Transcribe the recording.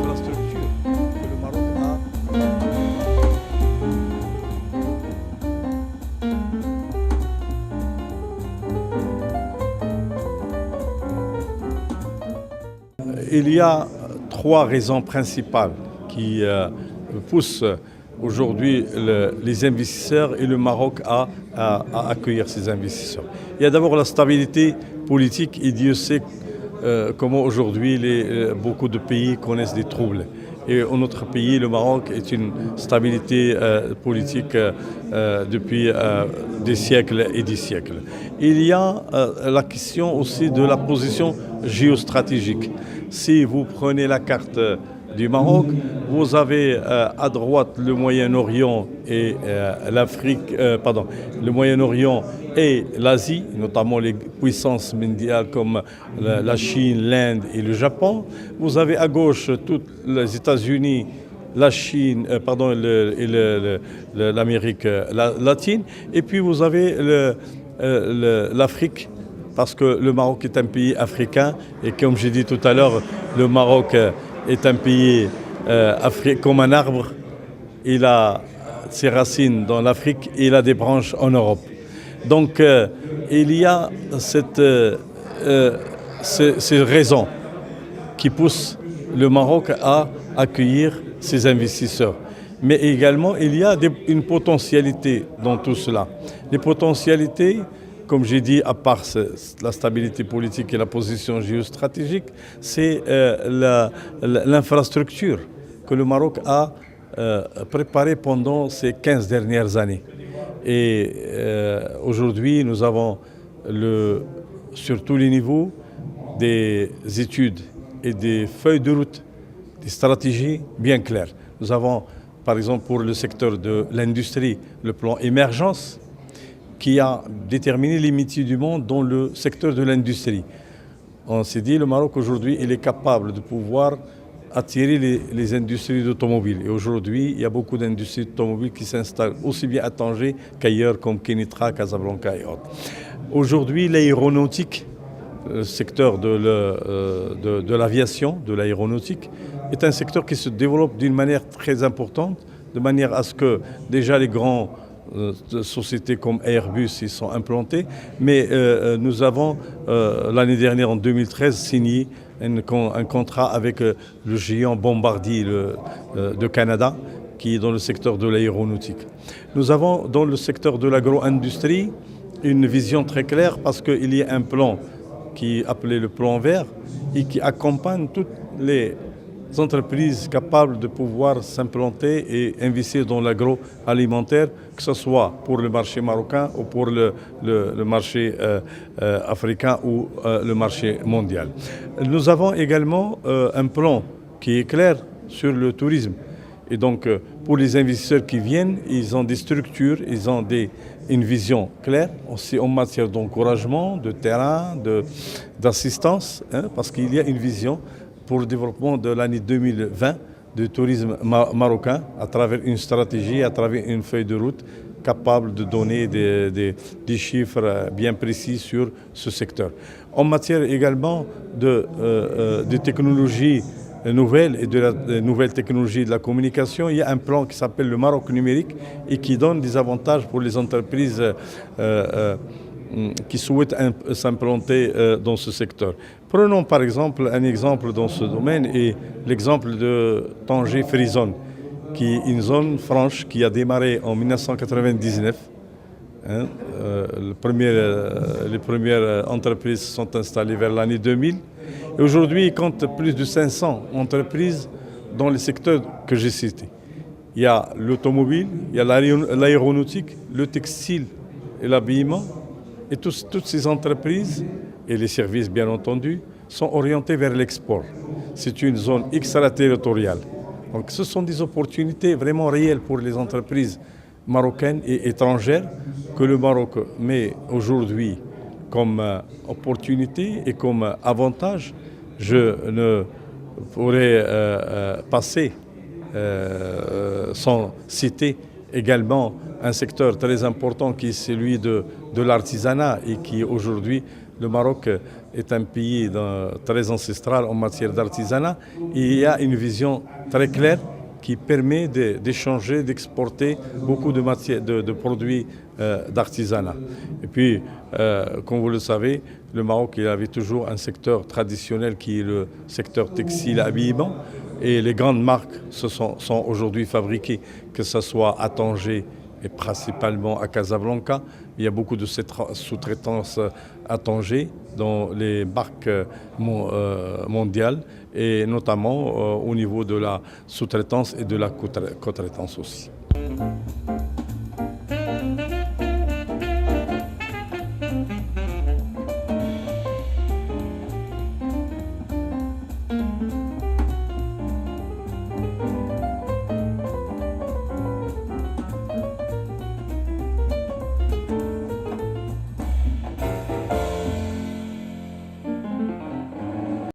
La structure que le Maroc a. Il y a trois raisons principales qui poussent aujourd'hui les investisseurs et le Maroc à accueillir ces investisseurs. Il y a d'abord la stabilité politique et Dieu sait comment aujourd'hui beaucoup de pays connaissent des troubles. Et en notre pays, le Maroc est une stabilité politique depuis des siècles et des siècles. Il y a la question aussi de la position géostratégique. Si vous prenez la carte du Maroc, vous avez à droite le Moyen-Orient et le Moyen-Orient et l'Asie, notamment les puissances mondiales comme la Chine, l'Inde et le Japon. Vous avez à gauche tous les États-Unis, la Chine, et l'Amérique latine. Et puis vous avez l'Afrique, parce que le Maroc est un pays africain. Et comme j'ai dit tout à l'heure, le Maroc est un pays comme un arbre. Il a ses racines dans l'Afrique et il a des branches en Europe. Donc il y a ces raisons qui poussent le Maroc à accueillir ces investisseurs. Mais également, il y a une potentialité dans tout cela. Les potentialités, comme j'ai dit, à part la stabilité politique et la position géostratégique, c'est l'infrastructure que le Maroc a préparée pendant ces 15 dernières années. Et aujourd'hui, nous avons sur tous les niveaux des études et des feuilles de route, des stratégies bien claires. Nous avons, par exemple, pour le secteur de l'industrie, le plan émergence, qui a déterminé les métiers du monde dans le secteur de l'industrie. On s'est dit, le Maroc aujourd'hui, il est capable de pouvoir attirer les industries d'automobile. Et aujourd'hui, il y a beaucoup d'industries d'automobile qui s'installent aussi bien à Tanger qu'ailleurs, comme Kenitra, Casablanca et autres. Aujourd'hui, l'aéronautique, le secteur de l'aviation, de l'aéronautique, est un secteur qui se développe d'une manière très importante, de manière à ce que déjà les grands sociétés comme Airbus y sont implantées, mais nous avons l'année dernière, en 2013, signé un contrat avec le géant Bombardier de Canada, qui est dans le secteur de l'aéronautique. Nous avons dans le secteur de l'agro-industrie une vision très claire parce qu'il y a un plan qui est appelé le plan vert et qui accompagne toutes les entreprises capables de pouvoir s'implanter et investir dans l'agroalimentaire, que ce soit pour le marché marocain ou pour le marché africain ou le marché mondial. Nous avons également un plan qui est clair sur le tourisme. Et donc, pour les investisseurs qui viennent, ils ont des structures, ils ont une vision claire, aussi en matière d'encouragement, de terrain, d'assistance, parce qu'il y a une vision pour le développement de l'année 2020 du tourisme marocain à travers une stratégie, à travers une feuille de route capable de donner des chiffres bien précis sur ce secteur. En matière également de technologies nouvelles et de la nouvelle technologie de la communication, il y a un plan qui s'appelle le Maroc numérique et qui donne des avantages pour les entreprises qui souhaitent s'implanter dans ce secteur. Prenons par exemple un exemple dans ce domaine et l'exemple de Tanger-Free Zone, qui est une zone franche qui a démarré en 1999. Les premières entreprises sont installées vers l'année 2000. Et aujourd'hui, il compte plus de 500 entreprises dans les secteurs que j'ai cités. Il y a l'automobile, il y a l'aéronautique, le textile et l'habillement. Et toutes ces entreprises, et les services bien entendu, sont orientés vers l'export. C'est une zone extraterritoriale. Donc ce sont des opportunités vraiment réelles pour les entreprises marocaines et étrangères que le Maroc met aujourd'hui comme opportunité et comme avantage. Je ne pourrais passer sans citer également un secteur très important qui est celui de l'artisanat et qui aujourd'hui le Maroc est un pays très ancestral en matière d'artisanat et il y a une vision très claire qui permet d'échanger, d'exporter beaucoup de produits d'artisanat. Et puis, comme vous le savez, le Maroc il avait toujours un secteur traditionnel qui est le secteur textile habillement. Et les grandes marques sont aujourd'hui fabriquées, que ce soit à Tanger et principalement à Casablanca. Il y a beaucoup de sous-traitance à Tanger dans les marques mondiales et notamment au niveau de la sous-traitance et de la co-traitance aussi.